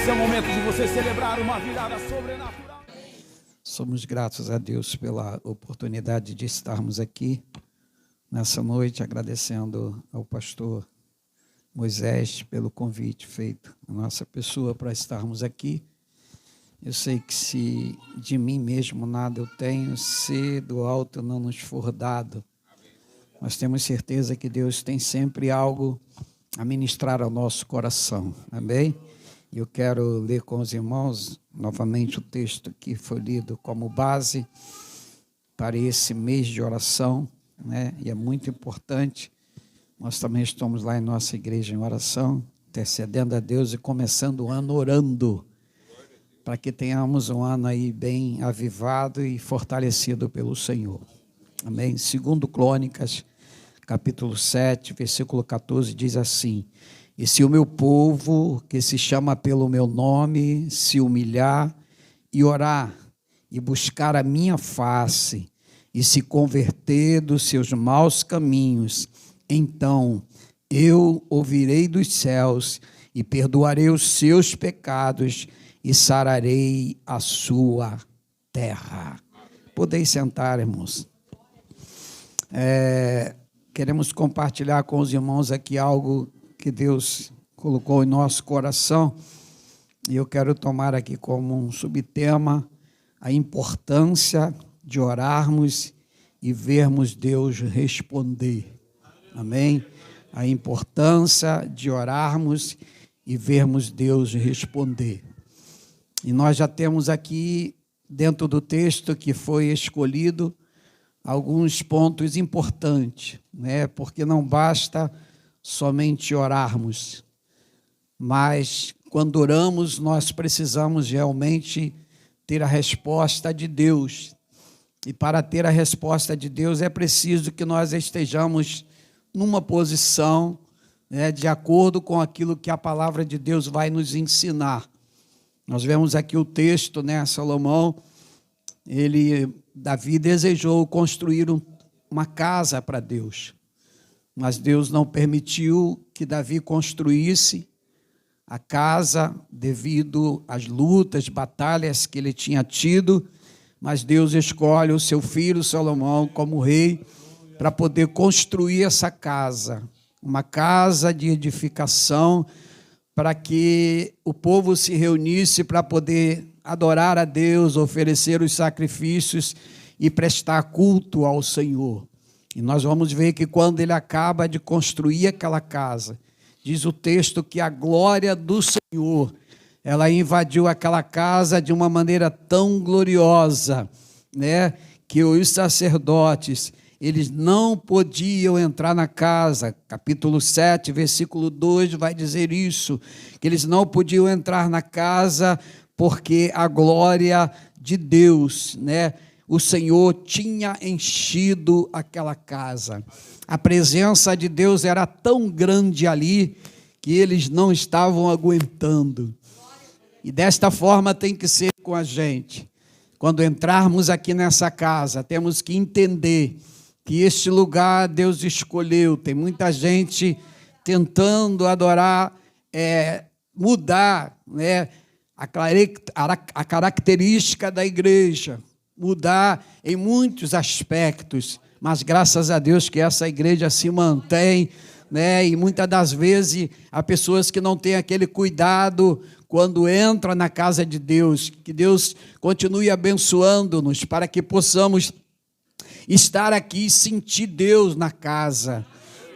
Esse é o momento de você celebrar uma virada sobrenatural. Somos gratos a Deus pela oportunidade de estarmos aqui nessa noite, agradecendo ao pastor Moisés pelo convite feito à nossa pessoa para estarmos aqui. Eu sei que se de mim mesmo nada eu tenho, se do alto não nos for dado, nós temos certeza que Deus tem sempre algo a ministrar ao nosso coração, amém? E eu quero ler com os irmãos novamente o texto que foi lido como base para esse mês de oração, né? E é muito importante. Nós também estamos lá em nossa igreja em oração, intercedendo a Deus e começando o ano orando, para que tenhamos um ano aí bem avivado e fortalecido pelo Senhor. Amém? Segundo Crônicas, capítulo 7, versículo 14, diz assim: e se o meu povo, que se chama pelo meu nome, se humilhar e orar, e buscar a minha face, e se converter dos seus maus caminhos, então eu ouvirei dos céus, e perdoarei os seus pecados, e sararei a sua terra. Podeis sentar, irmãos. Queremos compartilhar com os irmãos aqui algo que Deus colocou em nosso coração, e eu quero tomar aqui como um subtema a importância de orarmos e vermos Deus responder. Amém? A importância de orarmos e vermos Deus responder. E nós já temos aqui, dentro do texto que foi escolhido, alguns pontos importantes, né? Porque não basta somente orarmos, mas quando oramos nós precisamos realmente ter a resposta de Deus, e para ter a resposta de Deus é preciso que nós estejamos numa posição, né, de acordo com aquilo que a palavra de Deus vai nos ensinar. Nós vemos aqui o texto, né, Salomão, Davi desejou construir uma casa para Deus, mas Deus não permitiu que Davi construísse a casa devido às lutas, batalhas que ele tinha tido, mas Deus escolhe o seu filho Salomão como rei para poder construir essa casa, uma casa de edificação, para que o povo se reunisse para poder adorar a Deus, oferecer os sacrifícios e prestar culto ao Senhor. E nós vamos ver que quando ele acaba de construir aquela casa, diz o texto que a glória do Senhor, ela invadiu aquela casa de uma maneira tão gloriosa, né, que os sacerdotes, eles não podiam entrar na casa. Capítulo 7, versículo 2 vai dizer isso, que eles não podiam entrar na casa porque a glória de Deus, né, o Senhor tinha enchido aquela casa. A presença de Deus era tão grande ali que eles não estavam aguentando. E desta forma tem que ser com a gente. Quando entrarmos aqui nessa casa, temos que entender que este lugar Deus escolheu. Tem muita gente tentando adorar, mudar, né, a característica da igreja, mudar em muitos aspectos, mas graças a Deus que essa igreja se mantém, né? E muitas das vezes há pessoas que não têm aquele cuidado quando entra na casa de Deus. Que Deus continue abençoando-nos para que possamos estar aqui e sentir Deus na casa,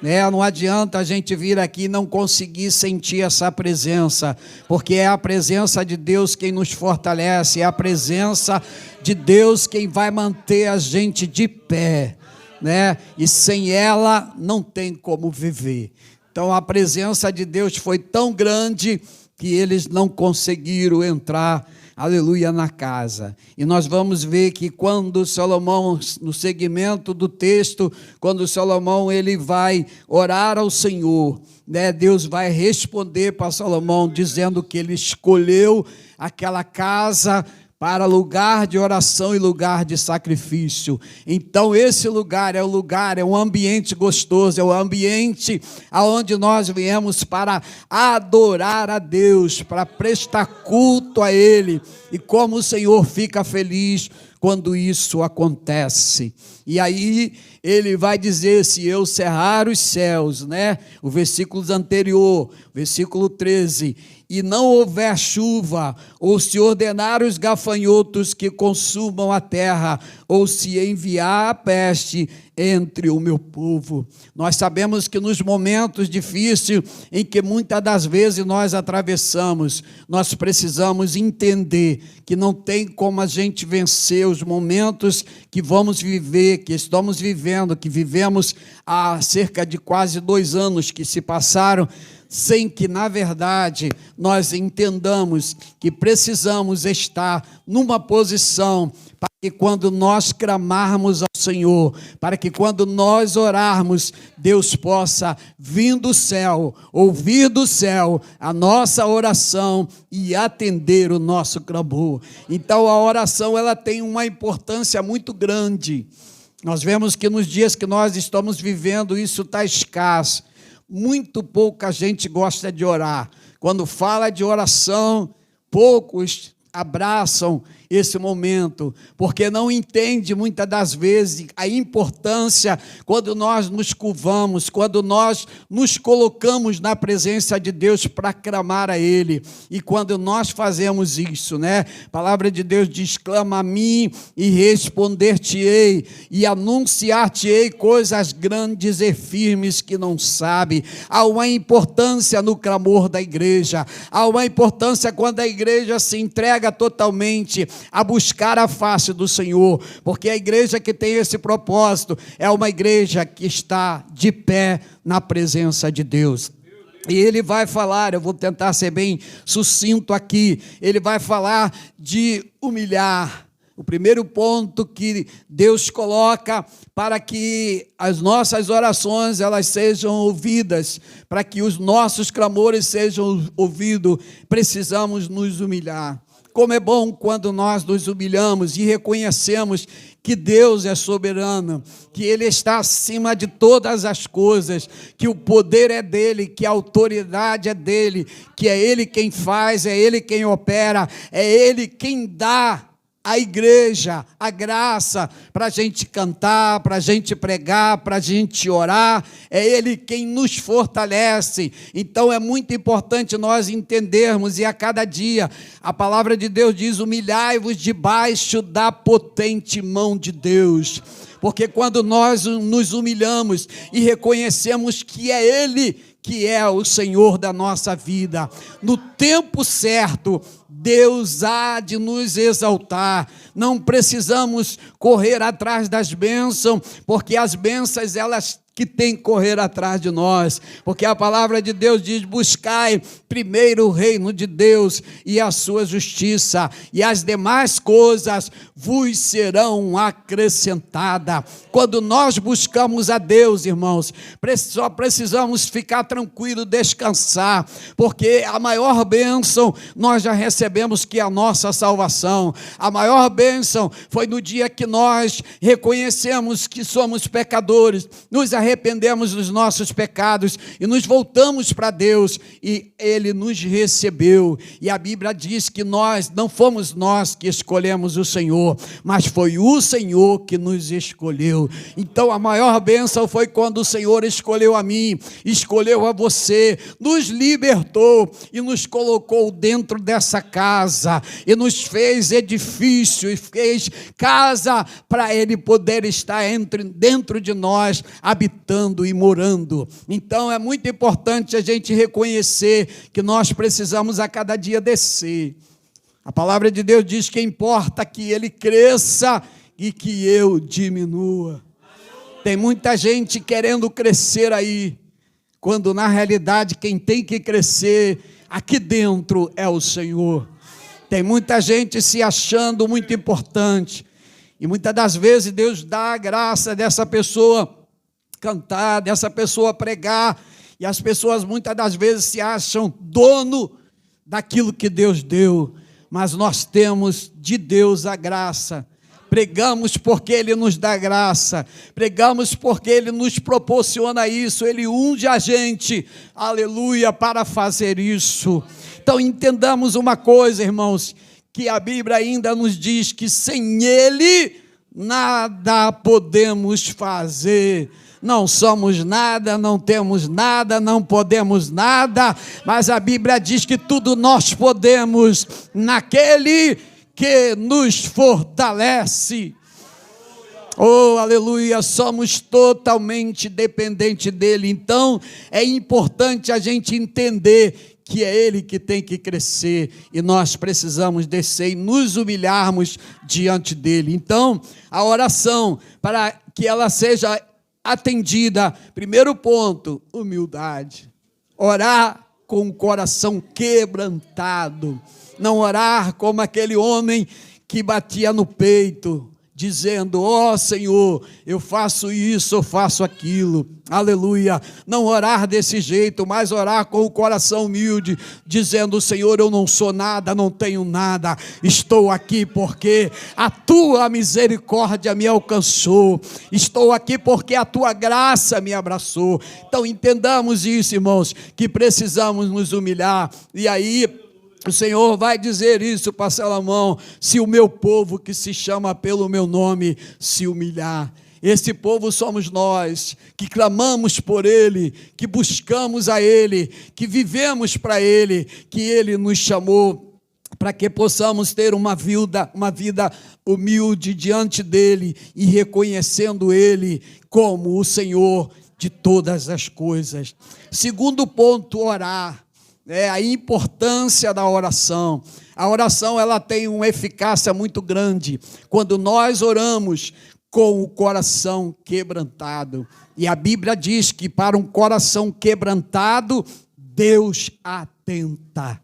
né? Não adianta a gente vir aqui e não conseguir sentir essa presença, porque é a presença de Deus quem nos fortalece, é a presença de Deus quem vai manter a gente de pé, né? E sem ela não tem como viver. Então a presença de Deus foi tão grande que eles não conseguiram entrar, aleluia, na casa. E nós vamos ver que quando Salomão, no segmento do texto, quando Salomão ele vai orar ao Senhor, né, Deus vai responder para Salomão dizendo que ele escolheu aquela casa para lugar de oração e lugar de sacrifício. Então esse lugar, é um ambiente gostoso, é um ambiente aonde nós viemos para adorar a Deus, para prestar culto a Ele. E como o Senhor fica feliz quando isso acontece. E aí ele vai dizer: se eu cerrar os céus, né? O versículo anterior, versículo 13, e não houver chuva, ou se ordenar os gafanhotos que consumam a terra, ou se enviar a peste entre o meu povo. Nós sabemos que nos momentos difíceis em que muitas das vezes nós atravessamos, nós precisamos entender que não tem como a gente vencer os momentos que vamos viver, que estamos vivendo, que vivemos há cerca de quase 2 anos que se passaram, sem que, na verdade, nós entendamos que precisamos estar numa posição para que quando nós clamarmos ao Senhor, para que quando nós orarmos, Deus possa vir do céu, ouvir do céu a nossa oração e atender o nosso clamor. Então a oração, ela tem uma importância muito grande. Nós vemos que nos dias que nós estamos vivendo, isso está escasso. Muito pouca gente gosta de orar. Quando fala de oração, poucos abraçam esse momento, porque não entende muitas das vezes a importância quando nós nos curvamos, quando nós nos colocamos na presença de Deus para clamar a Ele. E quando nós fazemos isso, né? A palavra de Deus diz: clama a mim e responder-te-ei, e anunciar-te-ei coisas grandes e firmes que não sabe. Há uma importância no clamor da igreja, há uma importância quando a igreja se entrega totalmente a buscar a face do Senhor, porque a igreja que tem esse propósito é uma igreja que está de pé na presença de Deus. E ele vai falar, eu vou tentar ser bem sucinto aqui, ele vai falar de humilhar. O primeiro ponto que Deus coloca para que as nossas orações elas sejam ouvidas, para que os nossos clamores sejam ouvidos, precisamos nos humilhar. Como é bom quando nós nos humilhamos e reconhecemos que Deus é soberano, que Ele está acima de todas as coisas, que o poder é dEle, que a autoridade é dEle, que é Ele quem faz, é Ele quem opera, é Ele quem dá a igreja, a graça para a gente cantar, para a gente pregar, para a gente orar, é Ele quem nos fortalece. Então é muito importante nós entendermos, e a cada dia a palavra de Deus diz: humilhai-vos debaixo da potente mão de Deus. Porque quando nós nos humilhamos e reconhecemos que é Ele que é o Senhor da nossa vida, no tempo certo, Deus há de nos exaltar. Não precisamos correr atrás das bênçãos, porque as bênçãos, elas que tem que correr atrás de nós, porque a palavra de Deus diz: buscai primeiro o reino de Deus e a sua justiça, e as demais coisas vos serão acrescentadas. Quando nós buscamos a Deus, irmãos, só precisamos ficar tranquilo, descansar, porque a maior bênção nós já recebemos, que é a nossa salvação. A maior bênção foi no dia que nós reconhecemos que somos pecadores, nos arrependemos dos nossos pecados e nos voltamos para Deus, e Ele nos recebeu. E a Bíblia diz que não fomos nós que escolhemos o Senhor, mas foi o Senhor que nos escolheu. Então a maior bênção foi quando o Senhor escolheu a mim, escolheu a você, nos libertou e nos colocou dentro dessa casa, e nos fez edifício, e fez casa para Ele poder estar dentro de nós, habitando e morando. Então é muito importante a gente reconhecer que nós precisamos a cada dia descer. A palavra de Deus diz que importa que Ele cresça e que eu diminua. Tem muita gente querendo crescer aí, quando na realidade quem tem que crescer aqui dentro é o Senhor. Tem muita gente se achando muito importante, e muitas das vezes Deus dá a graça dessa pessoa cantar, dessa pessoa pregar, e as pessoas muitas das vezes se acham dono daquilo que Deus deu, mas nós temos de Deus a graça. Pregamos porque Ele nos dá graça, pregamos porque Ele nos proporciona isso, Ele unge a gente, aleluia, para fazer isso. Então entendamos uma coisa, irmãos, que a Bíblia ainda nos diz que sem Ele nada podemos fazer. Não somos nada, não temos nada, não podemos nada, mas a Bíblia diz que tudo nós podemos naquele que nos fortalece. Oh, aleluia, somos totalmente dependentes dele. Então, é importante a gente entender que é ele que tem que crescer e nós precisamos descer e nos humilharmos diante dele. Então, a oração, para que ela seja atendida, primeiro ponto, humildade. Orar com o coração quebrantado. Não orar como aquele homem que batia no peito, dizendo, ó Senhor, eu faço isso, eu faço aquilo, aleluia. Não orar desse jeito, mas orar com o coração humilde, dizendo, Senhor, eu não sou nada, não tenho nada, estou aqui porque a tua misericórdia me alcançou, estou aqui porque a tua graça me abraçou. Então entendamos isso, irmãos, que precisamos nos humilhar, e aí o Senhor vai dizer isso para Salomão: se o meu povo que se chama pelo meu nome se humilhar. Esse povo somos nós, que clamamos por Ele, que buscamos a Ele, que vivemos para Ele, que Ele nos chamou para que possamos ter uma vida humilde diante dEle e reconhecendo Ele como o Senhor de todas as coisas. Segundo ponto, orar. A importância da oração. A oração, ela tem uma eficácia muito grande quando nós oramos com o coração quebrantado. E a Bíblia diz que para um coração quebrantado, Deus atenta.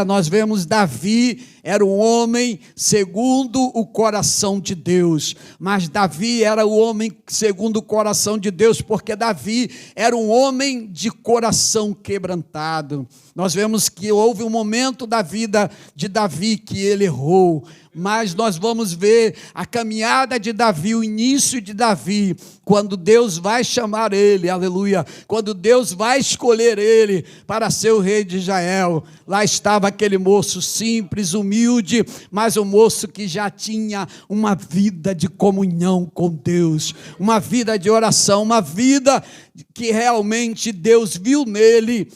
Nós vemos Davi, era um homem segundo o coração de Deus, mas Davi era o homem segundo o coração de Deus, porque Davi era um homem de coração quebrantado. Nós vemos que houve um momento da vida de Davi que ele errou, mas nós vamos ver a caminhada de Davi, o início de Davi, quando Deus vai chamar ele, aleluia, quando Deus vai escolher ele para ser o rei de Israel. Lá estava aquele moço simples, humilde, mas um moço que já tinha uma vida de comunhão com Deus, uma vida de oração, uma vida que realmente Deus viu nele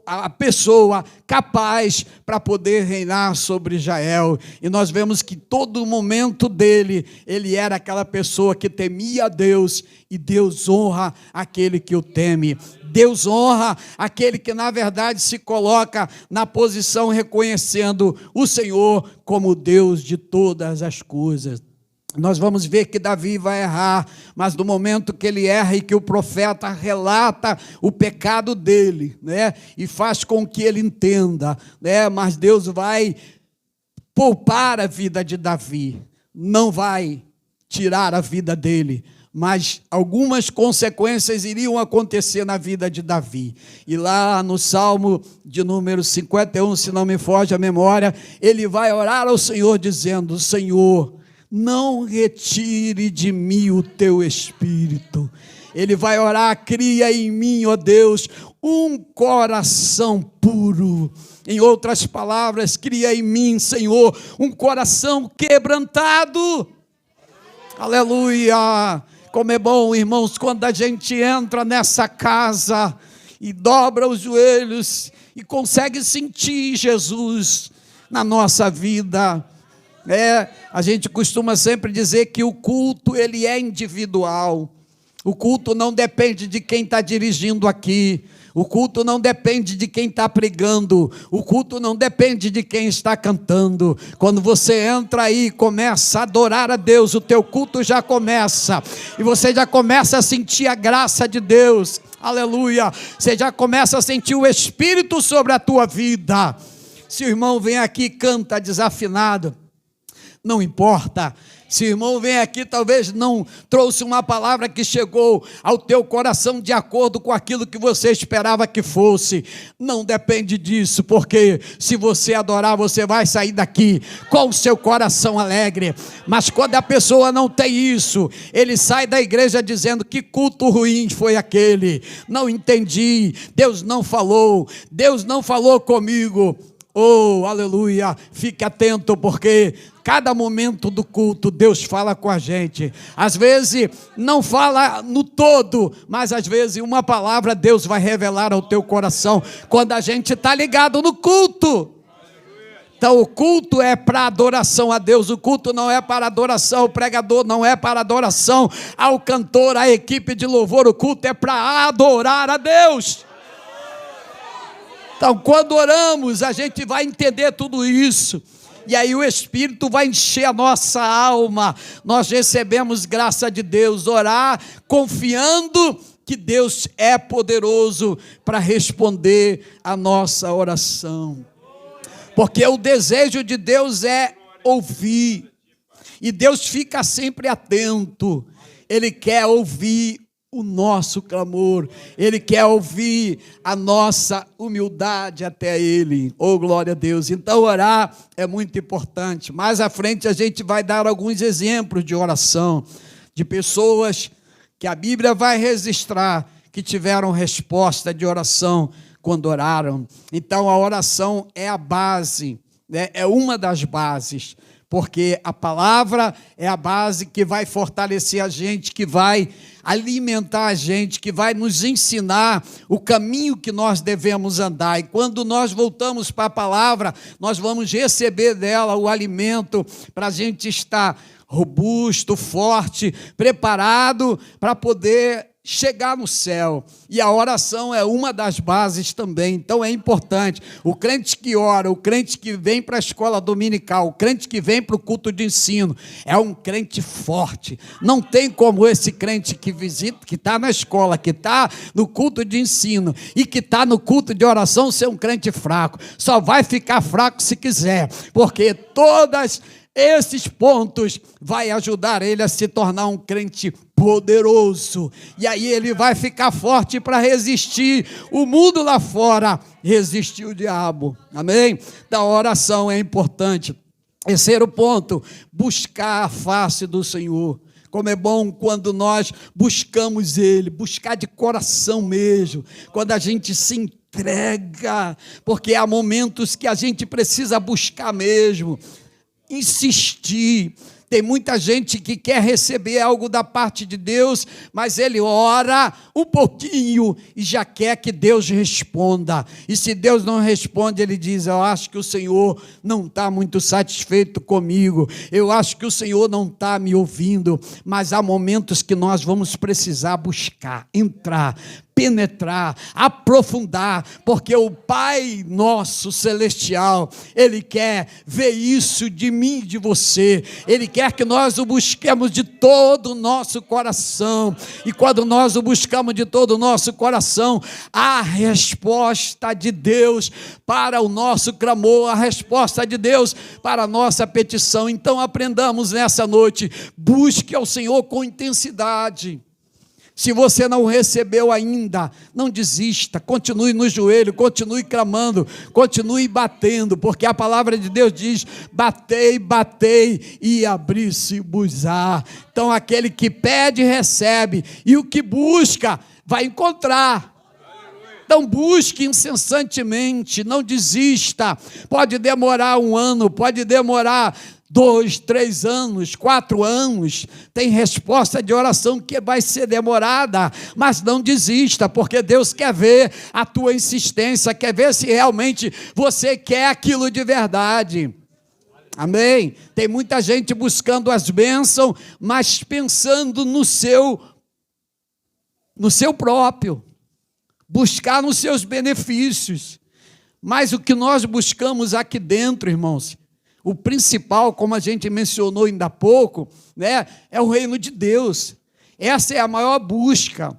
a pessoa capaz para poder reinar sobre Israel. E nós vemos que todo momento dele, ele era aquela pessoa que temia a Deus, e Deus honra aquele que o teme. Deus honra aquele que na verdade se coloca na posição reconhecendo o Senhor como Deus de todas as coisas. Nós vamos ver que Davi vai errar, mas no momento que ele erra e que o profeta relata o pecado dele, e faz com que ele entenda, mas Deus vai poupar a vida de Davi, não vai tirar a vida dele, mas algumas consequências iriam acontecer na vida de Davi. E lá no Salmo de número 51, se não me foge a memória, ele vai orar ao Senhor dizendo: Senhor, não retire de mim o teu espírito. Ele vai orar: cria em mim, ó Deus, um coração puro. Em outras palavras, cria em mim, Senhor, um coração quebrantado. Aleluia! Como é bom, irmãos, quando a gente entra nessa casa e dobra os joelhos e consegue sentir Jesus na nossa vida. A gente costuma sempre dizer que o culto, ele é individual. O culto não depende de quem está dirigindo aqui. O culto não depende de quem está pregando. O culto não depende de quem está cantando. Quando você entra aí e começa a adorar a Deus, o teu culto já começa. E você já começa a sentir a graça de Deus. Aleluia! Você já começa a sentir o Espírito sobre a tua vida. Se o irmão vem aqui e canta desafinado, não importa. Se o irmão vem aqui, talvez não trouxe uma palavra que chegou ao teu coração de acordo com aquilo que você esperava que fosse. Não depende disso, porque se você adorar, você vai sair daqui com o seu coração alegre. Mas quando a pessoa não tem isso, ele sai da igreja dizendo: que culto ruim foi aquele, não entendi, Deus não falou comigo. Oh, aleluia, fique atento, porque cada momento do culto Deus fala com a gente. Às vezes não fala no todo, mas às vezes uma palavra Deus vai revelar ao teu coração quando a gente está ligado no culto. Então o culto é para adoração a Deus, o culto não é para adoração, o pregador não é para adoração ao cantor, à equipe de louvor, o culto é para adorar a Deus. Então, quando oramos, a gente vai entender tudo isso. E aí o Espírito vai encher a nossa alma. Nós recebemos graça de Deus. Orar confiando que Deus é poderoso para responder a nossa oração. Porque o desejo de Deus é ouvir. E Deus fica sempre atento. Ele quer ouvir o nosso clamor, Ele quer ouvir a nossa humildade até Ele. Oh, glória a Deus. Então orar é muito importante. Mais à frente a gente vai dar alguns exemplos de oração, de pessoas que a Bíblia vai registrar que tiveram resposta de oração quando oraram. Então a oração é a base, né? É uma das bases, porque a palavra é a base que vai fortalecer a gente, que vai alimentar a gente, que vai nos ensinar o caminho que nós devemos andar. E quando nós voltamos para a palavra, nós vamos receber dela o alimento para a gente estar robusto, forte, preparado para poder chegar no céu. E a oração é uma das bases também. Então é importante. O crente que ora, o crente que vem para a escola dominical, o crente que vem para o culto de ensino, é um crente forte. Não tem como esse crente que visita, que está na escola, que está no culto de ensino e que está no culto de oração ser um crente fraco. Só vai ficar fraco se quiser, porque todas esses pontos vai ajudar ele a se tornar um crente poderoso. E aí ele vai ficar forte para resistir o mundo lá fora, resistir o diabo. Amém? Então a oração é importante. Terceiro ponto, buscar a face do Senhor. Como é bom quando nós buscamos Ele, buscar de coração mesmo, quando a gente se entrega, porque há momentos que a gente precisa buscar mesmo, insistir. Tem muita gente que quer receber algo da parte de Deus, mas ele ora um pouquinho e já quer que Deus responda. E se Deus não responde, ele diz: eu acho que o Senhor não está muito satisfeito comigo, eu acho que o Senhor não está me ouvindo. Mas há momentos que nós vamos precisar buscar, entrar, penetrar, aprofundar, porque o Pai nosso celestial, Ele quer ver isso de mim e de você. Ele quer que nós o busquemos de todo o nosso coração, e quando nós o buscamos de todo o nosso coração, a resposta de Deus para o nosso clamor, a resposta de Deus para a nossa petição. Então aprendamos nessa noite, busque ao Senhor com intensidade. Se você não recebeu ainda, não desista, continue no joelho, continue clamando, continue batendo, porque a palavra de Deus diz: batei, batei e abri-se-vos-á. Então aquele que pede, recebe, e o que busca, vai encontrar. Então busque incessantemente, não desista. Pode demorar 1 ano, pode demorar 2, 3 anos, 4 anos, tem resposta de oração que vai ser demorada, mas não desista, porque Deus quer ver a tua insistência, quer ver se realmente você quer aquilo de verdade. Amém? Tem muita gente buscando as bênçãos, mas pensando no seu próprio, buscar nos seus benefícios. Mas o que nós buscamos aqui dentro, irmãos, o principal, como a gente mencionou ainda há pouco, né, é o reino de Deus. Essa é a maior busca.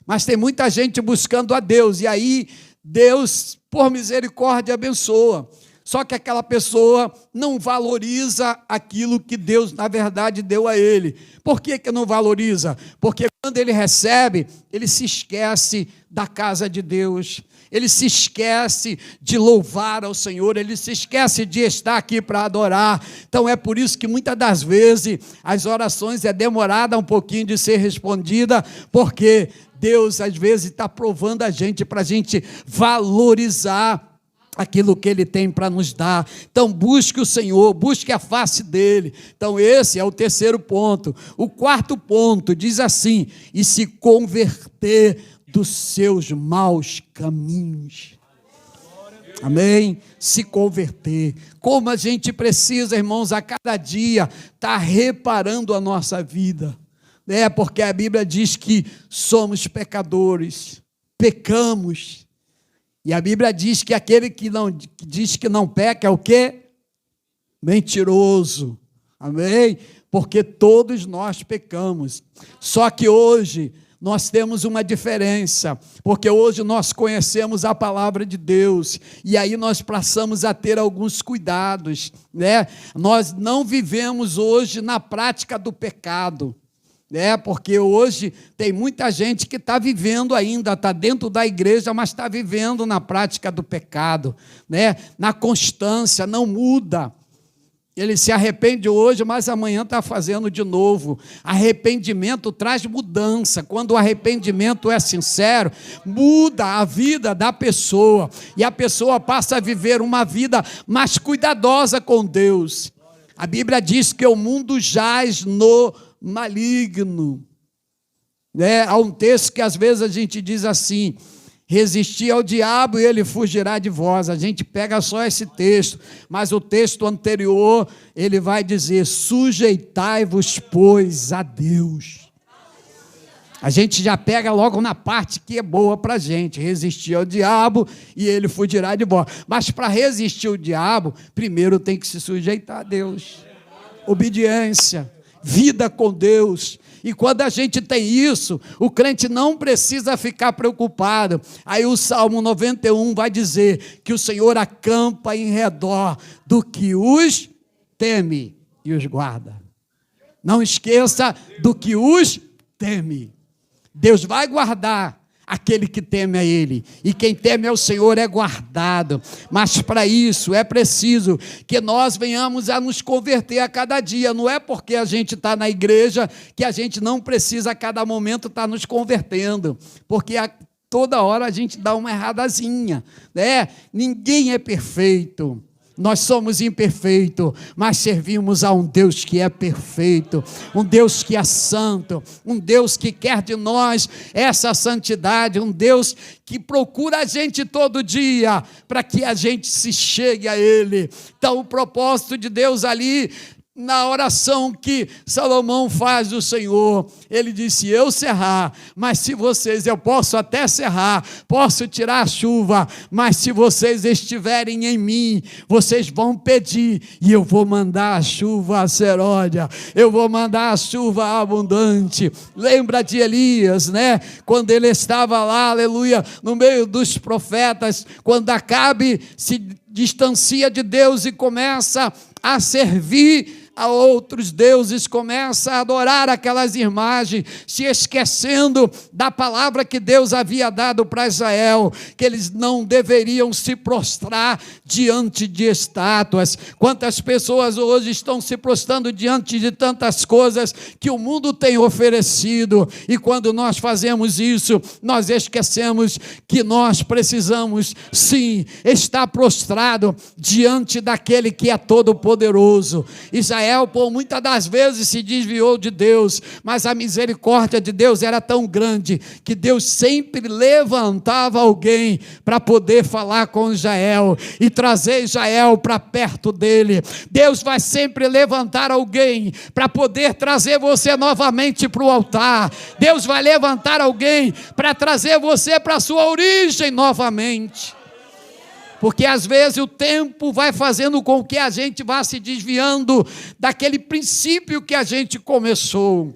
Mas tem muita gente buscando a Deus, e aí Deus, por misericórdia, abençoa. Só que aquela pessoa não valoriza aquilo que Deus, na verdade, deu a ele. Por que não valoriza? Porque quando ele recebe, ele se esquece da casa de Deus, ele se esquece de louvar ao Senhor, ele se esquece de estar aqui para adorar. Então é por isso que muitas das vezes as orações é demorada um pouquinho de ser respondida, porque Deus às vezes está provando a gente para a gente valorizar aquilo que Ele tem para nos dar. Então busque o Senhor, busque a face dEle. Então esse é o terceiro ponto. O quarto ponto diz assim: e se converter dos seus maus caminhos. Amém? Se converter. Como a gente precisa, irmãos, a cada dia estar reparando a nossa vida. Porque a Bíblia diz que somos pecadores, pecamos. E a Bíblia diz que aquele que diz que não peca é o quê? Mentiroso. Amém? Porque todos nós pecamos. Só que hoje nós temos uma diferença, porque hoje nós conhecemos a palavra de Deus, e aí nós passamos a ter alguns cuidados, Nós não vivemos hoje na prática do pecado, porque hoje tem muita gente que está vivendo ainda, está dentro da igreja, mas está vivendo na prática do pecado, Na constância, não muda. Ele se arrepende hoje, mas amanhã está fazendo de novo. Arrependimento traz mudança. Quando o arrependimento é sincero, muda a vida da pessoa. E a pessoa passa a viver uma vida mais cuidadosa com Deus. A Bíblia diz que o mundo jaz no maligno. Há um texto que às vezes a gente diz assim: resistir ao diabo e ele fugirá de vós. A gente pega só esse texto, mas o texto anterior, ele vai dizer: sujeitai-vos, pois, a Deus. A gente já pega logo na parte que é boa para a gente: resistir ao diabo e ele fugirá de vós. Mas para resistir ao diabo, primeiro tem que se sujeitar a Deus. Obediência, vida com Deus. E quando a gente tem isso, o crente não precisa ficar preocupado. Aí o Salmo 91 vai dizer que o Senhor acampa em redor do que os teme e os guarda. Não esqueça do que os teme. Deus vai guardar aquele que teme a Ele, e quem teme ao Senhor é guardado. Mas para isso é preciso que nós venhamos a nos converter a cada dia. Não é porque a gente está na igreja que a gente não precisa a cada momento estar nos convertendo, porque toda hora a gente dá uma erradazinha, Ninguém é perfeito. Nós somos imperfeitos, mas servimos a um Deus que é perfeito, um Deus que é santo, um Deus que quer de nós essa santidade, um Deus que procura a gente todo dia para que a gente se chegue a Ele. Então, o propósito de Deus ali, na oração que Salomão faz do Senhor, ele disse: eu cerrar, mas se vocês, eu posso até cerrar, posso tirar a chuva, mas se vocês estiverem em mim, vocês vão pedir, e eu vou mandar a chuva seródia, eu vou mandar a chuva abundante. Lembra de Elias, quando ele estava lá, aleluia, no meio dos profetas, quando Acabe se distancia de Deus e começa a servir a outros deuses, começa a adorar aquelas imagens, se esquecendo da palavra que Deus havia dado para Israel, que eles não deveriam se prostrar diante de estátuas. Quantas pessoas hoje estão se prostrando diante de tantas coisas que o mundo tem oferecido, e quando nós fazemos isso, nós esquecemos que nós precisamos sim estar prostrado diante daquele que é todo-poderoso. Israel, por muitas das vezes, se desviou de Deus, mas a misericórdia de Deus era tão grande que Deus sempre levantava alguém para poder falar com Israel e trazer Israel para perto dele. Deus vai sempre levantar alguém para poder trazer você novamente para o altar. Deus vai levantar alguém para trazer você para a sua origem novamente. Porque às vezes o tempo vai fazendo com que a gente vá se desviando daquele princípio que a gente começou.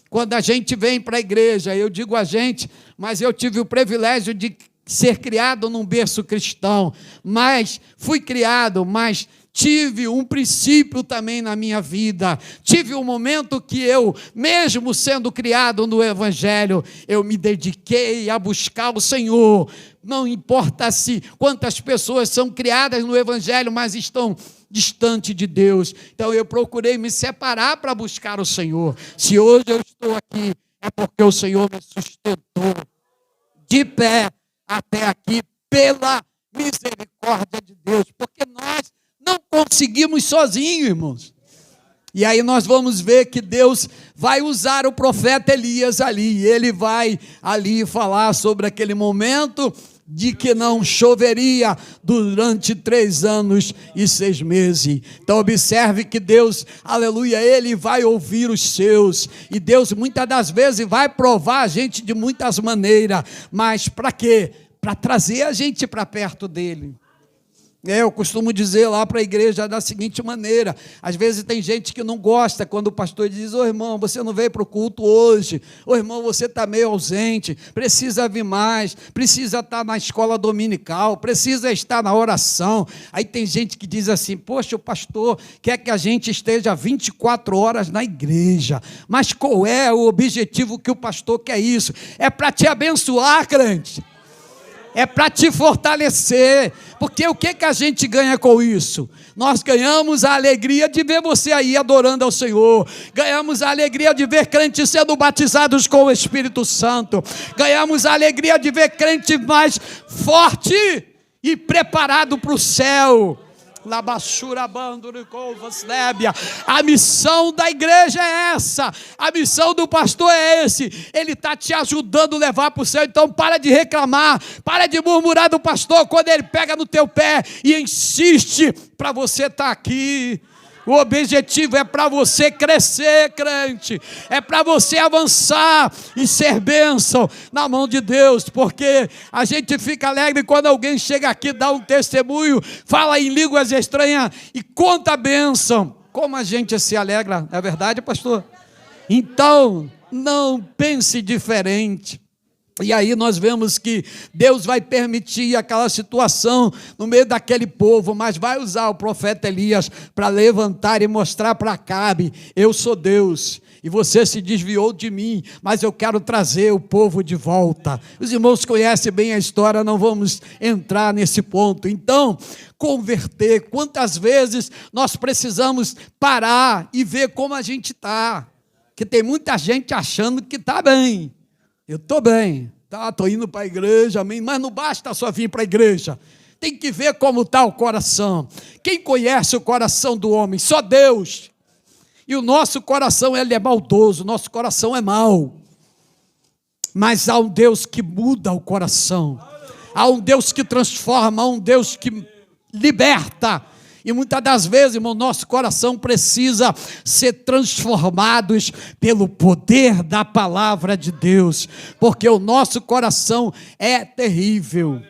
Quando a gente vem para a igreja, eu digo a gente, mas eu tive o privilégio de ser criado num berço cristão, mas fui criado, mas tive um princípio também na minha vida. Tive um momento que eu, mesmo sendo criado no Evangelho, eu me dediquei a buscar o Senhor. Não importa se quantas pessoas são criadas no Evangelho, mas estão distante de Deus. Então eu procurei me separar para buscar o Senhor. Se hoje eu estou aqui, é porque o Senhor me sustentou de pé até aqui, pela misericórdia de Deus, porque nós não conseguimos sozinhos, irmãos. E aí nós vamos ver que Deus vai usar o profeta Elias ali, e ele vai ali falar sobre aquele momento de que não choveria durante 3 anos e 6 meses. Então observe que Deus, aleluia, Ele vai ouvir os seus, e Deus muitas das vezes vai provar a gente de muitas maneiras, mas para quê? Para trazer a gente para perto dEle. Eu costumo dizer lá para a igreja da seguinte maneira: às vezes tem gente que não gosta quando o pastor diz: ô irmão, você não veio para o culto hoje, ô irmão, você está meio ausente, precisa vir mais, precisa estar na escola dominical, precisa estar na oração. Aí tem gente que diz assim: poxa, o pastor quer que a gente esteja 24 horas na igreja, mas qual é o objetivo que o pastor quer isso? É para te abençoar, crente. É para te fortalecer, porque o que a gente ganha com isso? Nós ganhamos a alegria de ver você aí adorando ao Senhor, ganhamos a alegria de ver crentes sendo batizados com o Espírito Santo, ganhamos a alegria de ver crente mais forte e preparado para o céu. A missão da igreja é essa, a missão do pastor é esse, ele está te ajudando a levar para o céu. Então para de reclamar, para de murmurar do pastor quando ele pega no teu pé e insiste para você estar aqui. O objetivo é para você crescer, crente, é para você avançar e ser bênção na mão de Deus, porque a gente fica alegre quando alguém chega aqui, dá um testemunho, fala em línguas estranhas e conta a bênção. Como a gente se alegra, não é verdade, pastor? Então, não pense diferente. E aí nós vemos que Deus vai permitir aquela situação no meio daquele povo, mas vai usar o profeta Elias para levantar e mostrar para Acabe: eu sou Deus, e você se desviou de mim, mas eu quero trazer o povo de volta. Os irmãos conhecem bem a história, não vamos entrar nesse ponto. Então, converter, quantas vezes nós precisamos parar e ver como a gente está, que tem muita gente achando que está bem. Eu estou bem, estou indo para a igreja, amém, mas não basta só vir para a igreja, tem que ver como está o coração. Quem conhece o coração do homem? Só Deus. E o nosso coração, ele é maldoso, o nosso coração é mau, mas há um Deus que muda o coração, há um Deus que transforma, há um Deus que liberta. E muitas das vezes, irmão, nosso coração precisa ser transformados pelo poder da palavra de Deus, porque o nosso coração é terrível.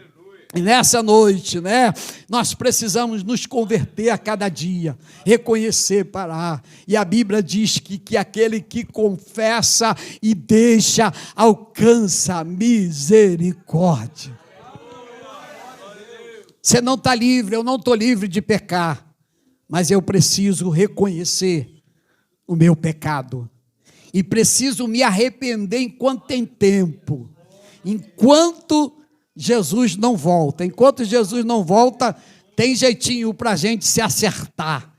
E nessa noite, né, nós precisamos nos converter a cada dia, reconhecer, parar. E a Bíblia diz que aquele que confessa e deixa, alcança misericórdia. Você não está livre, eu não estou livre de pecar, mas eu preciso reconhecer o meu pecado, e preciso me arrepender enquanto tem tempo, enquanto Jesus não volta. Enquanto Jesus não volta, tem jeitinho para a gente se acertar.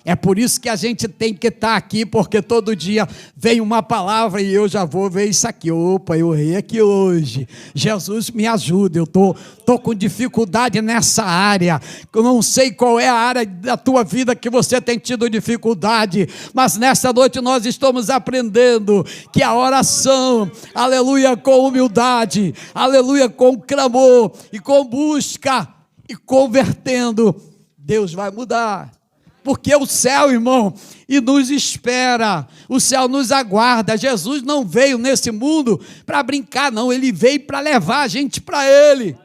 É por isso que a gente tem que estar aqui, porque todo dia vem uma palavra e eu já vou ver isso aqui. Opa, eu errei aqui hoje. Jesus me ajuda, eu estou com dificuldade nessa área. Eu não sei qual é a área da tua vida que você tem tido dificuldade, mas nessa noite nós estamos aprendendo que a oração, aleluia, com humildade, aleluia, com clamor e com busca e convertendo, Deus vai mudar. Porque o céu, irmão, e nos espera, o céu nos aguarda. Jesus não veio nesse mundo para brincar, não, ele veio para levar a gente para ele.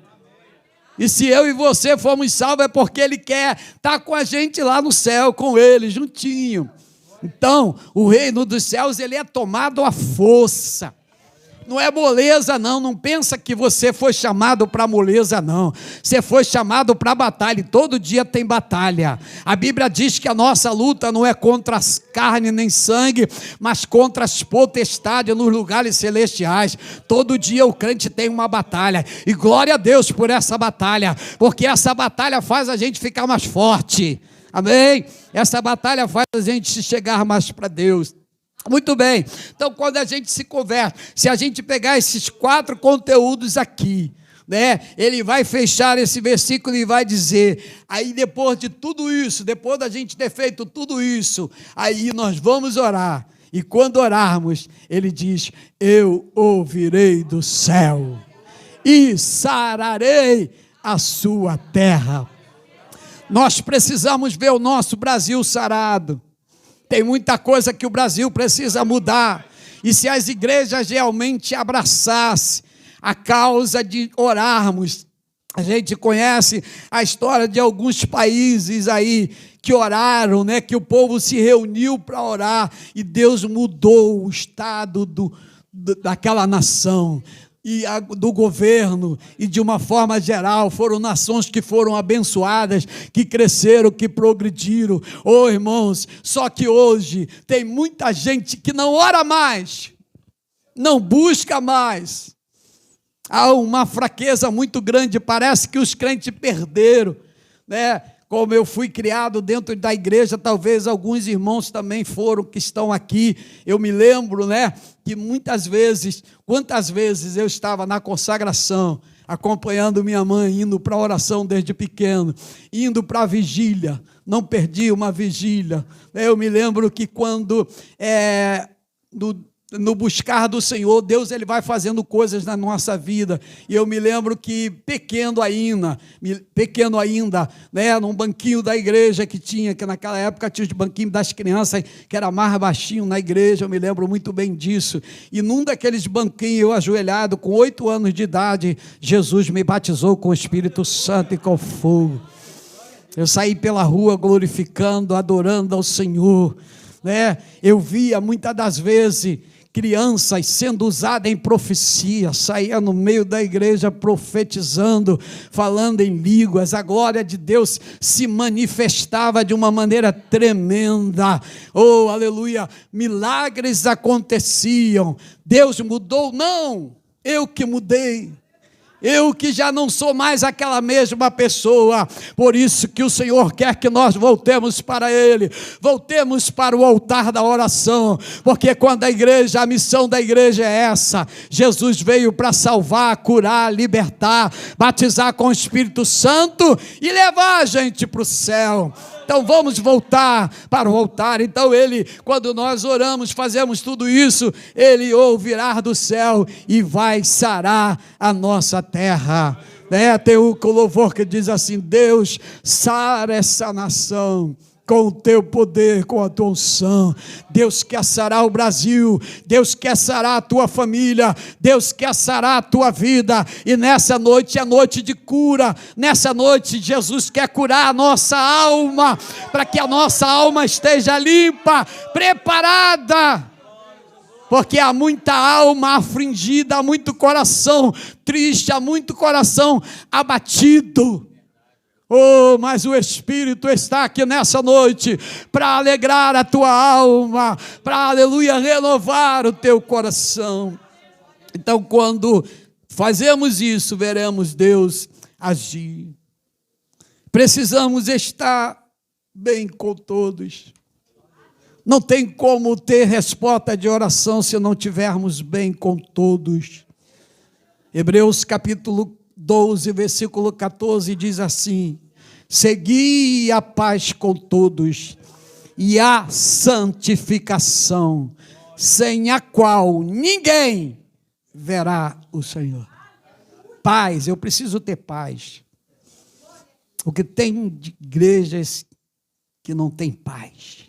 E se eu e você fomos salvos, é porque ele quer estar com a gente lá no céu, com ele, juntinho. Então, o reino dos céus, ele é tomado à força. Não é moleza, não. Não pensa que você foi chamado para moleza, não. Você foi chamado para batalha. E todo dia tem batalha. A Bíblia diz que a nossa luta não é contra as carne nem sangue, mas contra as potestades nos lugares celestiais. Todo dia o crente tem uma batalha. E glória a Deus por essa batalha, porque essa batalha faz a gente ficar mais forte. Amém? Essa batalha faz a gente chegar mais para Deus. Muito bem, então quando a gente se converte, se a gente pegar esses 4 conteúdos aqui, né, ele vai fechar esse versículo e vai dizer, aí depois de tudo isso, depois da gente ter feito tudo isso, aí nós vamos orar, e quando orarmos, ele diz, eu ouvirei do céu, e sararei a sua terra. Nós precisamos ver o nosso Brasil sarado. Tem muita coisa que o Brasil precisa mudar. E se as igrejas realmente abraçassem a causa de orarmos, a gente conhece a história de alguns países aí que oraram, né? Que o povo se reuniu para orar e Deus mudou o estado daquela nação. E do governo, e de uma forma geral, foram nações que foram abençoadas, que cresceram, que progrediram. Oh, irmãos, só que hoje tem muita gente que não ora mais, não busca mais. Há uma fraqueza muito grande, parece que os crentes perderam, né? Como eu fui criado dentro da igreja, talvez alguns irmãos também foram, que estão aqui, eu me lembro, né, que muitas vezes, quantas vezes eu estava na consagração, acompanhando minha mãe, indo para a oração desde pequeno, indo para a vigília, não perdi uma vigília. Eu me lembro que quando, no buscar do Senhor, Deus ele vai fazendo coisas na nossa vida, e eu me lembro que pequeno ainda, né, num banquinho da igreja que naquela época tinha os banquinhos das crianças, que era mais baixinho na igreja, eu me lembro muito bem disso, e num daqueles banquinhos, eu ajoelhado, com 8 anos de idade, Jesus me batizou com o Espírito Santo e com fogo. Eu saí pela rua glorificando, adorando ao Senhor, né? Eu via muitas das vezes crianças sendo usadas em profecia, saía no meio da igreja profetizando, falando em línguas, a glória de Deus se manifestava de uma maneira tremenda, oh, aleluia, milagres aconteciam, Deus mudou? Não, eu que mudei. Eu que já não sou mais aquela mesma pessoa, por isso que o Senhor quer que nós voltemos para Ele, voltemos para o altar da oração, porque quando a missão da igreja é essa, Jesus veio para salvar, curar, libertar, batizar com o Espírito Santo e levar a gente para o céu. Então vamos voltar para o altar. Então ele, quando nós oramos, fazemos tudo isso, ele ouvirá do céu e vai sarar a nossa terra. Tem o louvor que diz assim: Deus, sara essa nação com o teu poder, com a tua unção. Deus quer sarar o Brasil, Deus quer sarar a tua família, Deus quer sarar a tua vida, e nessa noite é noite de cura, nessa noite Jesus quer curar a nossa alma, para que a nossa alma esteja limpa, preparada, porque há muita alma afligida, há muito coração triste, há muito coração abatido. Oh, mas o Espírito está aqui nessa noite para alegrar a tua alma, para, aleluia, renovar o teu coração. Então, quando fazemos isso, veremos Deus agir. Precisamos estar bem com todos. Não tem como ter resposta de oração se não tivermos bem com todos. Hebreus capítulo 12, versículo 14 diz assim: segui a paz com todos e a santificação, sem a qual ninguém verá o Senhor. Paz, eu preciso ter paz. O que tem de igrejas que não tem paz.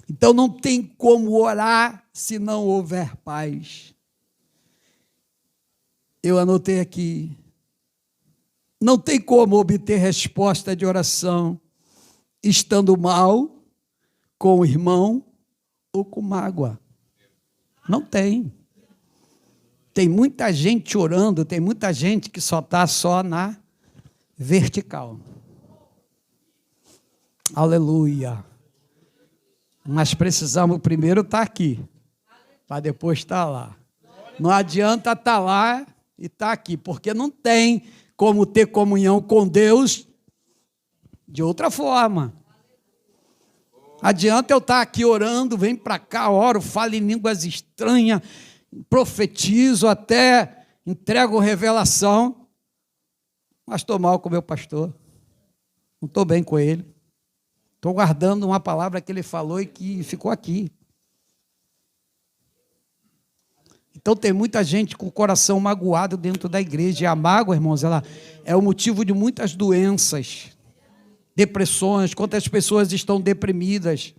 Então não tem como orar se não houver paz. Eu anotei aqui, não tem como obter resposta de oração estando mal com o irmão ou com mágoa. Não tem. Tem muita gente orando, tem muita gente que só está só na vertical. Aleluia. Mas precisamos primeiro estar aqui, para depois estar lá. Não adianta estar lá e estar aqui, porque não tem como ter comunhão com Deus de outra forma. Adianta eu estar aqui orando, vem para cá, oro, falo em línguas estranhas, profetizo até, entrego revelação, mas estou mal com o meu pastor, não estou bem com ele, estou guardando uma palavra que ele falou e que ficou aqui. Então tem muita gente com o coração magoado dentro da igreja, e a mágoa, irmãos, ela é o motivo de muitas doenças, depressões. Quantas pessoas estão deprimidas,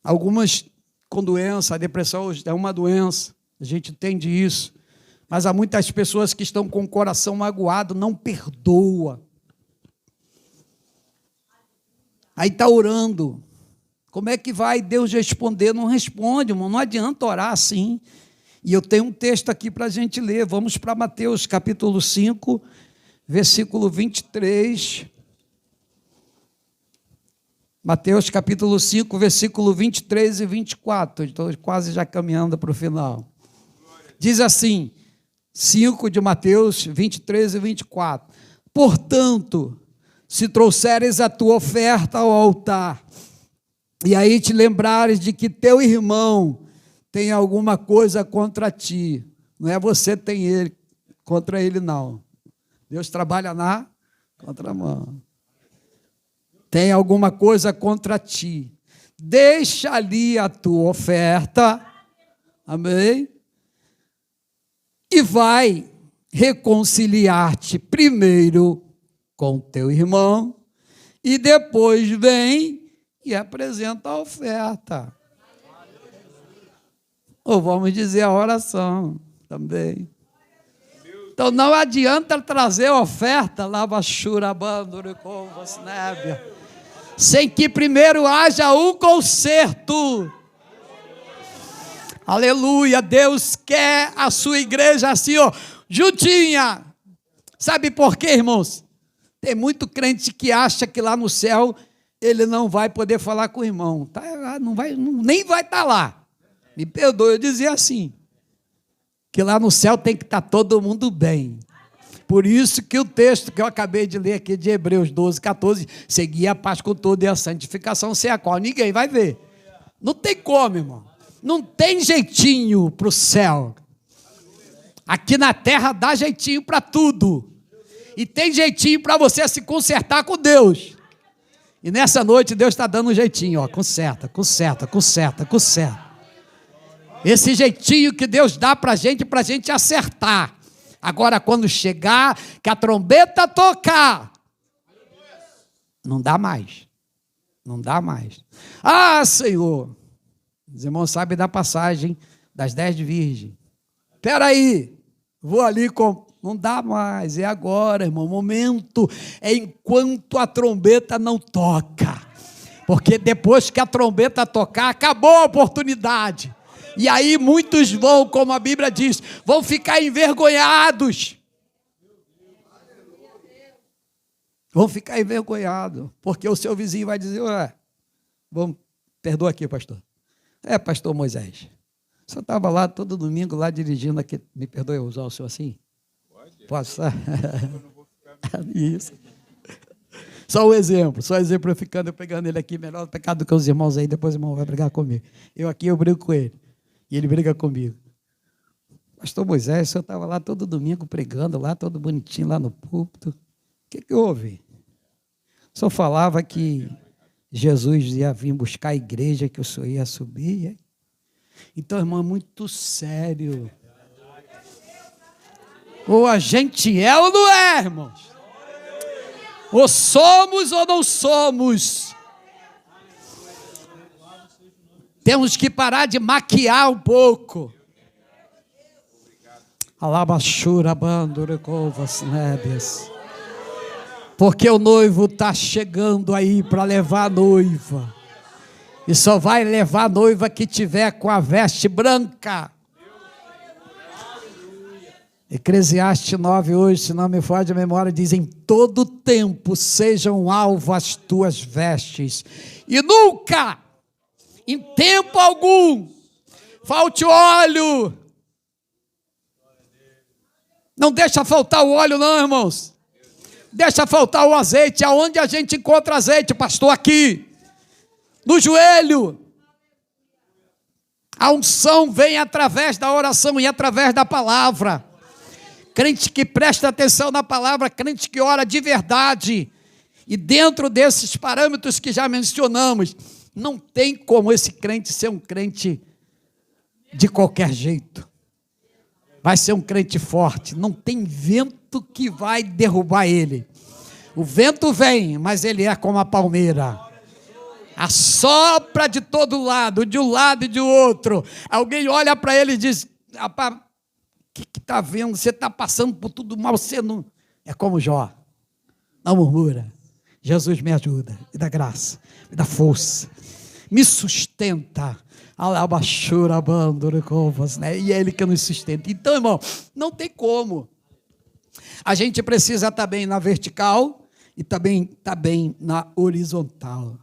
algumas com doença. A depressão é uma doença, a gente entende isso, mas há muitas pessoas que estão com o coração magoado, não perdoa, aí está orando, como é que vai Deus responder? Não responde, irmão, não adianta orar assim. E eu tenho um texto aqui para a gente ler, vamos para Mateus capítulo 5, versículo 23, Mateus capítulo 5, versículo 23 e 24, estou quase já caminhando para o final. Diz assim, 5 de Mateus, 23 e 24. Portanto, se trouxeres a tua oferta ao altar, e aí te lembrares de que teu irmão tem alguma coisa contra ti, não é você tem ele, contra ele não. Deus trabalha na contramão. Tem alguma coisa contra ti, deixa ali a tua oferta, amém? E vai reconciliar-te primeiro com teu irmão, e depois vem e apresenta a oferta. Ou vamos dizer a oração também. Então não adianta trazer a oferta, sem que primeiro haja um conserto. Aleluia, Deus quer a sua igreja assim, ó, juntinha. Sabe por quê, irmãos? Tem muito crente que acha que lá no céu ele não vai poder falar com o irmão. Tá, não vai, nem vai estar lá. Me perdoe eu dizer assim, que lá no céu tem que estar todo mundo bem. Por isso que o texto que eu acabei de ler aqui de Hebreus 12, 14, seguir a paz com todo e a santificação, sem a qual ninguém vai ver. Não tem como, irmão. Não tem jeitinho para o céu. Aqui na terra dá jeitinho para tudo. E tem jeitinho para você se consertar com Deus. E nessa noite Deus está dando um jeitinho, ó, conserta. Esse jeitinho que Deus dá para a gente acertar. Agora, quando chegar, que a trombeta tocar, não dá mais. Não dá mais. Ah, Senhor, os irmãos sabem da passagem das 10 virgens. Espera aí, vou ali com... Não dá mais, é agora, irmão. O momento é enquanto a trombeta não toca. Porque depois que a trombeta tocar, acabou a oportunidade. E aí muitos vão, como a Bíblia diz, vão ficar envergonhados. Vão ficar envergonhados, porque o seu vizinho vai dizer, ué, perdoa aqui, pastor. Pastor Moisés, o senhor estava lá todo domingo, lá dirigindo aqui, me perdoe eu usar o senhor assim? Posso? Isso. Só um exemplo, eu pegando ele aqui, melhor pecado do que os irmãos aí, depois o irmão vai brigar comigo. Eu aqui, eu brigo com ele. E ele briga comigo. Pastor Moisés, o senhor estava lá todo domingo pregando, lá todo bonitinho, lá no púlpito. O que houve? O senhor falava que Jesus ia vir buscar a igreja, que o senhor ia subir. Então, irmão, é muito sério. Ou a gente é ou não é, irmãos? Ou somos ou não somos? Temos que parar de maquiar um pouco. Porque o noivo está chegando aí para levar a noiva. E só vai levar a noiva que tiver com a veste branca. Eclesiastes 9 hoje, se não me falha a memória, diz: em todo tempo sejam alvo as tuas vestes, e nunca, em tempo algum, falte óleo. Não deixa faltar o óleo não, irmãos. Deixa faltar o azeite. Aonde a gente encontra azeite, pastor? Aqui, no joelho. A unção vem através da oração e através da palavra. Crente que presta atenção na palavra, crente que ora de verdade. E dentro desses parâmetros que já mencionamos, não tem como esse crente ser um crente de qualquer jeito. Vai ser um crente forte. Não tem vento que vai derrubar ele. O vento vem, mas ele é como a palmeira. Assopra de todo lado, de um lado e de outro. Alguém olha para ele e diz: rapaz, o que está vendo? Você está passando por tudo mal, você não... É como Jó, não murmura. Jesus me ajuda, me dá graça, me dá força, me sustenta. Né? E é Ele que nos sustenta. Então, irmão, não tem como. A gente precisa estar bem na vertical e também estar bem na horizontal.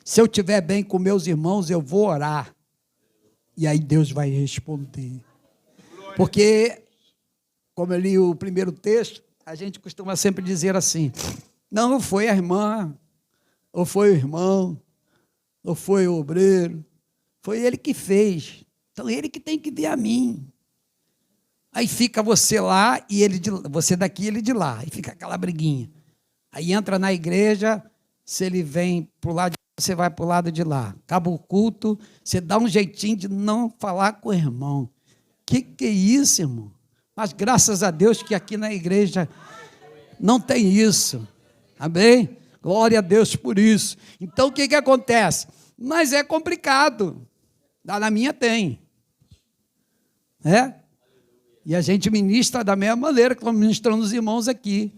Se eu estiver bem com meus irmãos, eu vou orar. E aí Deus vai responder. Porque, como eu li o primeiro texto, a gente costuma sempre dizer assim: não foi a irmã, ou foi o irmão, ou foi o obreiro, foi ele que fez. Então ele que tem que ver a mim. Aí fica você lá e ele de, você daqui e ele de lá. Aí fica aquela briguinha. Aí entra na igreja, se ele vem para o lado de lá, você vai para o lado de lá. Acaba o culto, você dá um jeitinho de não falar com o irmão. Que é isso, irmão? Mas graças a Deus que aqui na igreja não tem isso. Amém? Glória a Deus por isso. Então o que acontece? Mas é complicado. Lá na minha tem. E a gente ministra da mesma maneira que estamos ministrando os irmãos aqui.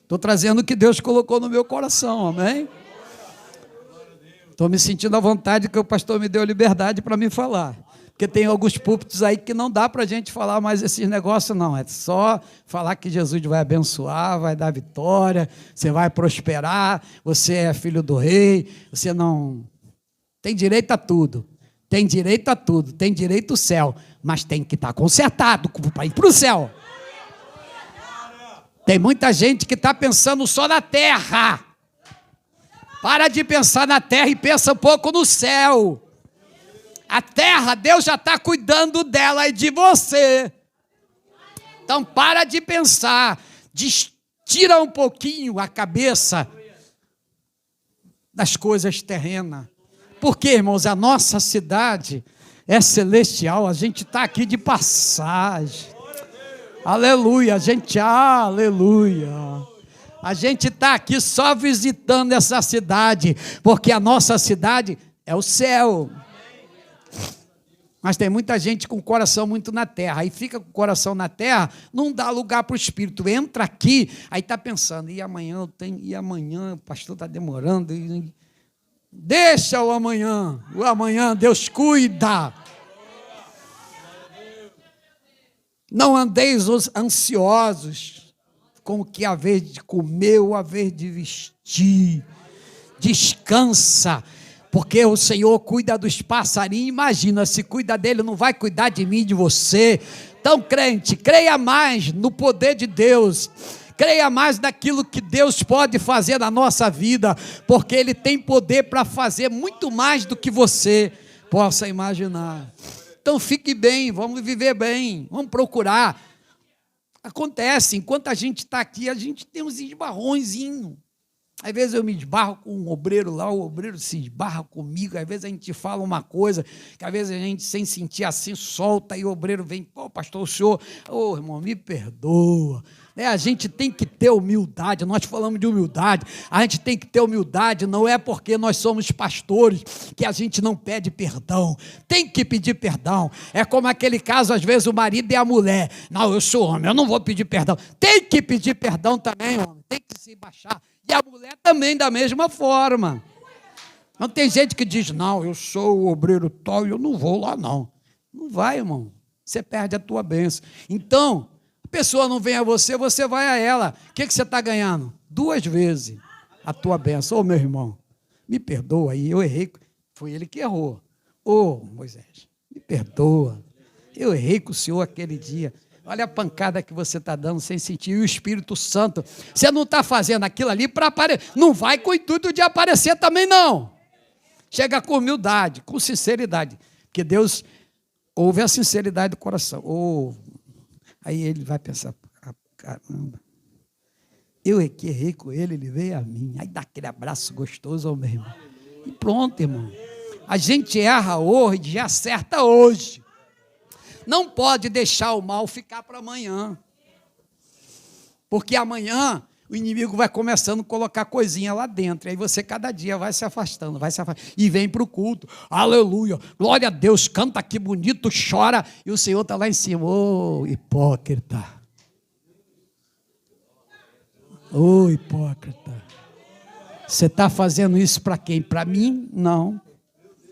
Estou trazendo o que Deus colocou no meu coração, amém? Estou me sentindo à vontade que o pastor me deu liberdade para me falar. Porque tem alguns púlpitos aí que não dá para a gente falar mais esses negócios, não. É só falar que Jesus vai abençoar, vai dar vitória, você vai prosperar, você é filho do rei, você não... Tem direito a tudo. Tem direito a tudo. Tem direito ao céu. Mas tem que estar consertado para ir para o céu. Tem muita gente que está pensando só na terra. Para de pensar na terra e pensa um pouco no céu. A terra, Deus já está cuidando dela e de você. Então para de pensar, tira um pouquinho a cabeça das coisas terrenas. Porque, irmãos, a nossa cidade é celestial, a gente está aqui de passagem. Aleluia, aleluia. A gente está aqui só visitando essa cidade, porque a nossa cidade é o céu. Mas tem muita gente com o coração muito na terra, aí fica com o coração na terra, não dá lugar para o Espírito, entra aqui, aí está pensando, e amanhã o pastor está demorando, deixa o amanhã Deus cuida. Não andeis ansiosos com o que haver de comer ou haver de vestir, descansa, porque o Senhor cuida dos passarinhos. Imagina, se cuida dele, não vai cuidar de mim, de você. Então, crente, creia mais no poder de Deus, creia mais naquilo que Deus pode fazer na nossa vida, porque Ele tem poder para fazer muito mais do que você possa imaginar. Então fique bem, vamos viver bem, vamos procurar. Acontece, enquanto a gente está aqui, a gente tem uns esbarrõezinhos. Às vezes eu me esbarro com um obreiro lá, o obreiro se esbarra comigo, às vezes a gente fala uma coisa, que às vezes a gente, sem sentir assim, solta, e o obreiro vem, pô, pastor, o senhor, irmão, me perdoa. A gente tem que ter humildade, nós falamos de humildade, a gente tem que ter humildade, não é porque nós somos pastores que a gente não pede perdão, tem que pedir perdão. É como aquele caso, às vezes o marido e a mulher, não, eu sou homem, eu não vou pedir perdão, tem que pedir perdão também, homem, tem que se baixar, e a mulher também da mesma forma. Não tem gente que diz, não, eu sou o obreiro tal e eu não vou lá não, não vai, irmão. você perde a tua bênção. Então, a pessoa não vem a você, você vai a ela. O que você está ganhando? 2 vezes a tua bênção. Ô, meu irmão, me perdoa aí, eu errei. Foi ele que errou. Ô, Moisés, me perdoa. Eu errei com o Senhor aquele dia. Olha a pancada que você está dando sem sentir. E o Espírito Santo, você não está fazendo aquilo ali para aparecer. Não vai com o intuito de aparecer também, não. Chega com humildade, com sinceridade. Porque Deus ouve a sinceridade do coração. Aí ele vai pensar, caramba, eu é que errei com ele, ele veio a mim. Aí dá aquele abraço gostoso ao meu irmão. E pronto, irmão. A gente erra hoje e acerta hoje. Não pode deixar o mal ficar para amanhã. Porque amanhã o inimigo vai começando a colocar coisinha lá dentro. E aí você cada dia vai se afastando, e vem para o culto. Aleluia, glória a Deus, canta aqui bonito, chora. E o Senhor está lá em cima. Ô, hipócrita. Ô, hipócrita. Você está fazendo isso para quem? Para mim? Não.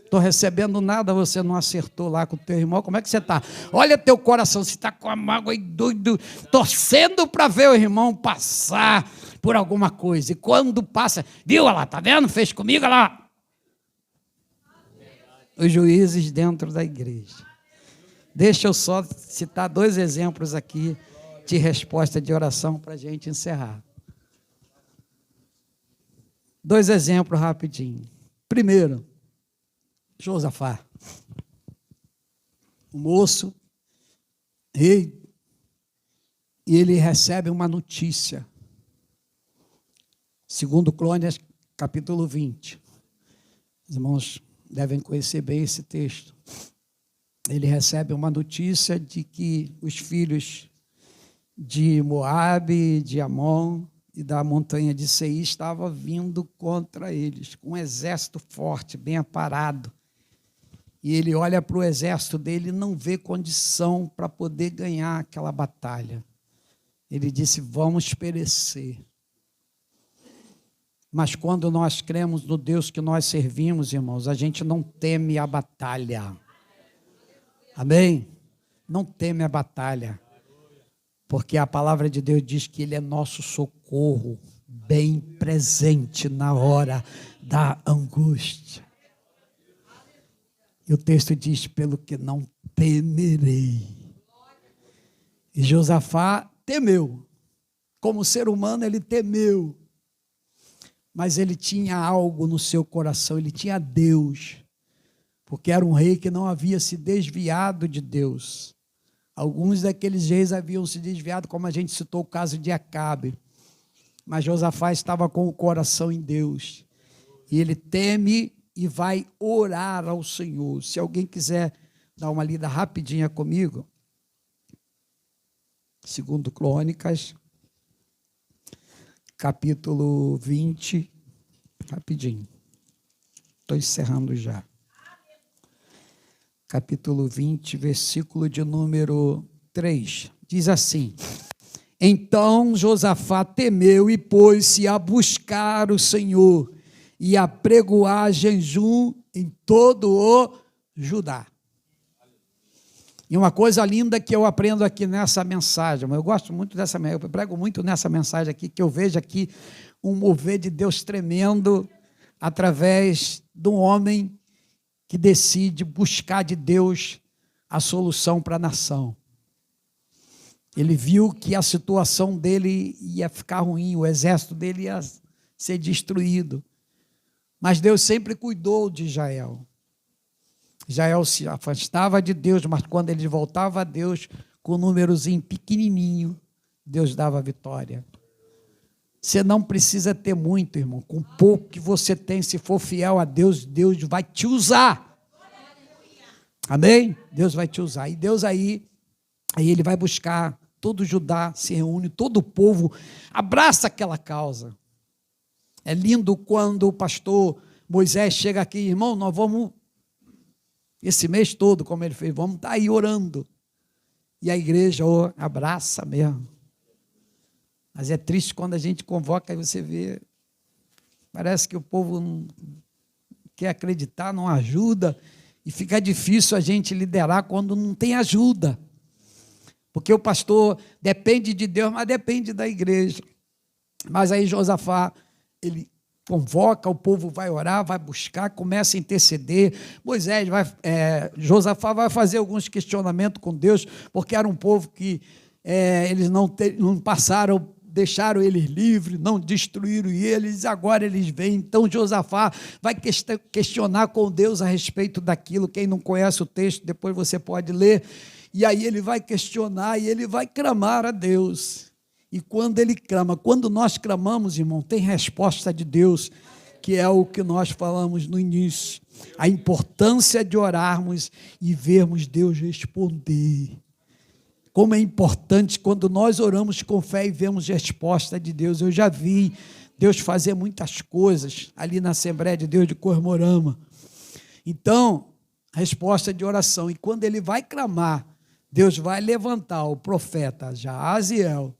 Estou recebendo nada, você não acertou lá com o teu irmão. Como é que você está? Olha teu coração, você está com a mágoa aí doido, torcendo para ver o irmão passar por alguma coisa. E quando passa, viu, olha lá, está vendo? Fez comigo, olha lá. Os juízes dentro da igreja. Deixa eu só citar 2 exemplos aqui de resposta de oração para a gente encerrar. 2 exemplos rapidinho. Primeiro, Josafá, o moço, rei, e ele recebe uma notícia. Segundo Crônicas, capítulo 20. Os irmãos devem conhecer bem esse texto. Ele recebe uma notícia de que os filhos de Moabe, de Amon e da montanha de Seir estavam vindo contra eles, com um exército forte, bem aparado. E ele olha para o exército dele e não vê condição para poder ganhar aquela batalha. Ele disse, vamos perecer. Mas quando nós cremos no Deus que nós servimos, irmãos, a gente não teme a batalha. Amém? Não teme a batalha. Porque a palavra de Deus diz que Ele é nosso socorro, bem presente na hora da angústia. E o texto diz, pelo que não temerei. E Josafá temeu. Como ser humano, ele temeu. Mas ele tinha algo no seu coração, ele tinha Deus. Porque era um rei que não havia se desviado de Deus. Alguns daqueles reis haviam se desviado, como a gente citou o caso de Acabe. Mas Josafá estava com o coração em Deus. E ele teme e vai orar ao Senhor. Se alguém quiser dar uma lida rapidinha comigo. Segundo Crônicas, capítulo 20. Rapidinho. Estou encerrando já. Capítulo 20, versículo de número 3. Diz assim: Então Josafá temeu e pôs-se a buscar o Senhor e a pregoar jejum em todo o Judá. E uma coisa linda que eu aprendo aqui nessa mensagem, eu gosto muito dessa mensagem, eu prego muito nessa mensagem aqui, que eu vejo aqui um mover de Deus tremendo através de um homem que decide buscar de Deus a solução para a nação. Ele viu que a situação dele ia ficar ruim, o exército dele ia ser destruído. Mas Deus sempre cuidou de Israel. Israel se afastava de Deus, mas quando ele voltava a Deus, com um númerozinho pequenininho, Deus dava vitória. Você não precisa ter muito, irmão. Com o pouco que você tem, se for fiel a Deus, Deus vai te usar. Amém? Deus vai te usar. E Deus aí ele vai buscar todo Judá, se reúne, todo o povo, abraça aquela causa. É lindo quando o pastor Moisés chega aqui, irmão, nós vamos, esse mês todo, como ele fez, vamos estar aí orando. E a igreja abraça mesmo. Mas é triste quando a gente convoca e você vê, parece que o povo não quer acreditar, não ajuda, e fica difícil a gente liderar quando não tem ajuda. Porque o pastor depende de Deus, mas depende da igreja. Mas aí Josafá, ele convoca, o povo vai orar, vai buscar, começa a interceder. Josafá vai fazer alguns questionamentos com Deus, porque era um povo que eles não passaram, deixaram eles livres, não destruíram eles, agora eles vêm. Então Josafá vai questionar com Deus a respeito daquilo. Quem não conhece o texto, depois você pode ler. E aí ele vai questionar e ele vai clamar a Deus. E quando ele clama, quando nós clamamos, irmão, tem resposta de Deus, que é o que nós falamos no início. A importância de orarmos e vermos Deus responder. Como é importante quando nós oramos com fé e vemos resposta de Deus. Eu já vi Deus fazer muitas coisas ali na Assembleia de Deus de Cormorama. Então, resposta de oração. E quando ele vai clamar, Deus vai levantar o profeta Jaaziel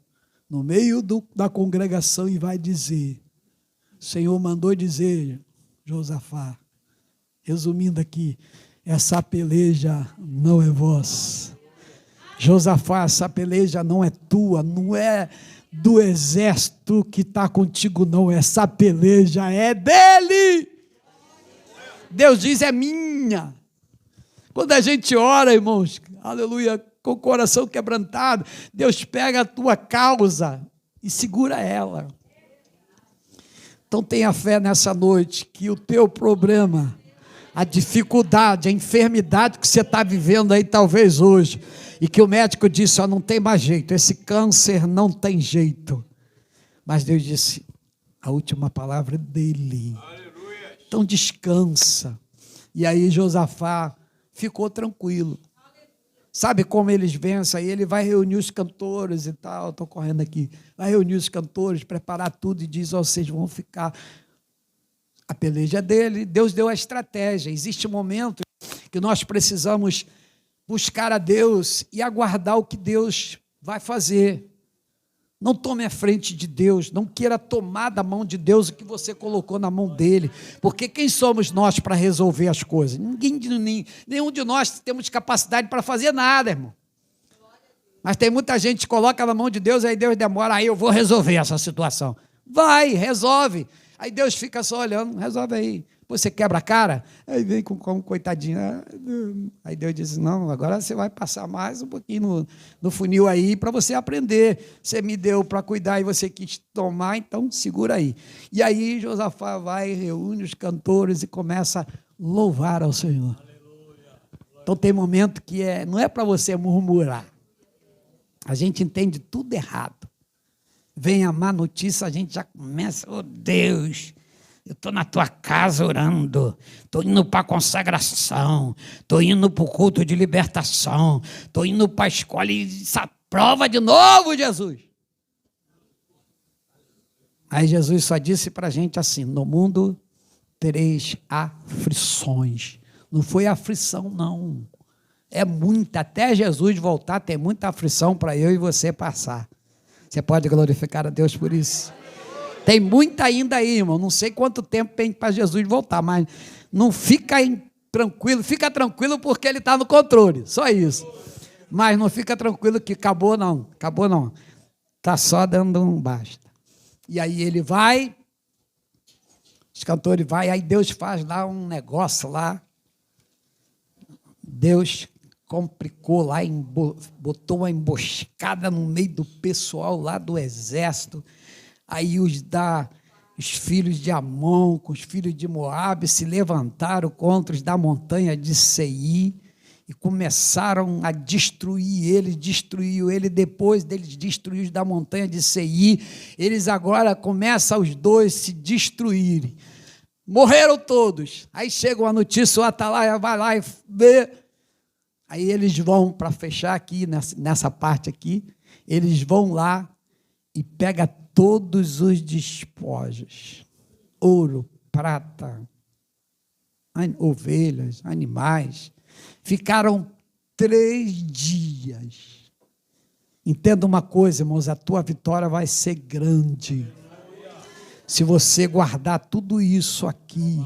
no meio da congregação e vai dizer: o Senhor mandou dizer, Josafá, resumindo aqui, essa peleja não é vossa. Josafá, essa peleja não é tua, não é do exército que está contigo, não. Essa peleja é dele. Deus diz: é minha. Quando a gente ora, irmãos, aleluia, com o coração quebrantado, Deus pega a tua causa e segura ela. Então tenha fé nessa noite que o teu problema, a dificuldade, a enfermidade que você está vivendo aí talvez hoje, e que o médico disse: não tem mais jeito, esse câncer não tem jeito. Mas Deus disse: a última palavra é dele. Aleluia. Então descansa. E aí Josafá ficou tranquilo. Sabe como eles vencem? Aí ele vai reunir os cantores e tal, estou correndo aqui, vai reunir os cantores, preparar tudo e diz: vocês vão ficar, a peleja é dele. Deus deu a estratégia. Existe um momento que nós precisamos buscar a Deus e aguardar o que Deus vai fazer. Não tome a frente de Deus, não queira tomar da mão de Deus o que você colocou na mão dele, porque quem somos nós para resolver as coisas? Nenhum de nós temos capacidade para fazer nada, irmão. Mas tem muita gente que coloca na mão de Deus, aí Deus demora: aí eu vou resolver essa situação. Vai, resolve. Aí Deus fica só olhando: resolve aí. Você quebra a cara, aí vem com coitadinho. Aí Deus diz: não, agora você vai passar mais um pouquinho no funil aí para você aprender. Você me deu para cuidar e você quis tomar, então segura aí. E aí Josafá vai, reúne os cantores e começa a louvar ao Senhor. Então tem momento que não é para você murmurar. A gente entende tudo errado. Vem a má notícia, a gente já começa: oh Deus, eu estou na tua casa orando, estou indo para a consagração, estou indo para o culto de libertação, estou indo para a escola e prova de novo, Jesus. Aí Jesus só disse para a gente assim: no mundo tereis aflições. Não foi aflição, não. É muita, até Jesus voltar, tem muita aflição para eu e você passar. Você pode glorificar a Deus por isso? Tem muita ainda aí, irmão. Não sei quanto tempo tem para Jesus voltar, mas não fica tranquilo. Fica tranquilo porque ele está no controle, só isso. Mas não fica tranquilo que acabou não. Está só dando um basta. E aí ele vai, os cantores vai, aí Deus faz lá um negócio lá. Deus complicou lá, botou uma emboscada no meio do pessoal lá do exército. Aí os filhos de Amon com os filhos de Moabe se levantaram contra os da montanha de Seir e começaram a destruiu ele. Depois deles destruir os da montanha de Seir, eles agora começam os dois se destruírem. Morreram todos. Aí chega uma notícia, o Atalaia vai lá e vê. Aí eles vão, para fechar aqui, nessa parte aqui, eles vão lá e pegam todos os despojos, ouro, prata, ovelhas, animais. Ficaram 3 dias. Entenda uma coisa, irmãos, a tua vitória vai ser grande. Se você guardar tudo isso aqui,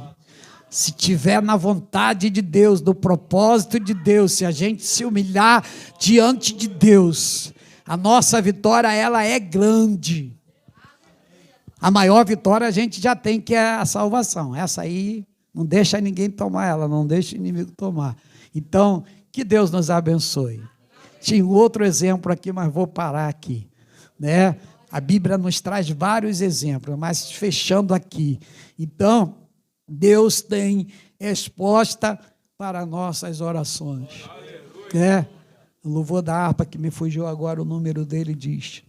Se tiver na vontade de Deus, no propósito de Deus, se a gente se humilhar diante de Deus, a nossa vitória, ela é grande. A maior vitória a gente já tem, que é a salvação. Essa aí, não deixa ninguém tomar ela, não deixa o inimigo tomar. Então, que Deus nos abençoe. Tinha um outro exemplo aqui, mas vou parar aqui, né? A Bíblia nos traz vários exemplos, mas fechando aqui. Então, Deus tem resposta para nossas orações. O louvor da harpa, que me fugiu agora, o número dele diz: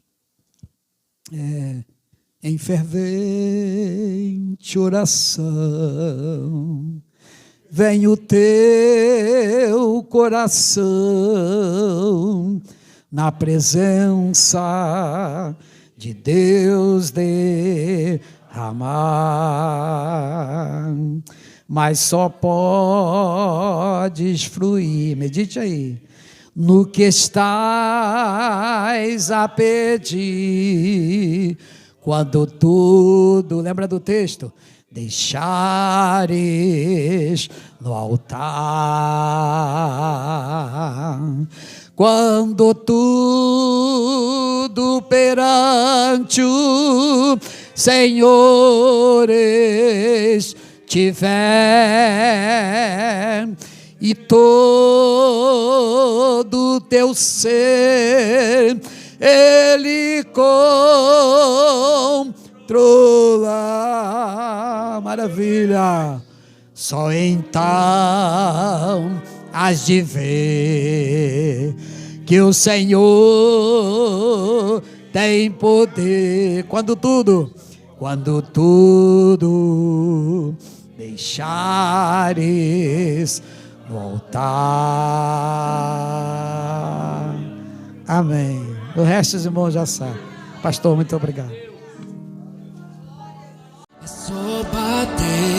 em fervente oração, vem o teu coração na presença de Deus derramar, mas só podes fluir, medite aí, no que estás a pedir, quando tudo, lembra do texto? Deixares no altar, quando tudo perante o Senhor estiver, e todo teu ser Ele controla. Maravilha! Só então has de ver que o Senhor tem poder. Quando tudo deixares no altar. Amém. O resto os irmãos já sabem. Pastor, muito obrigado. É só bater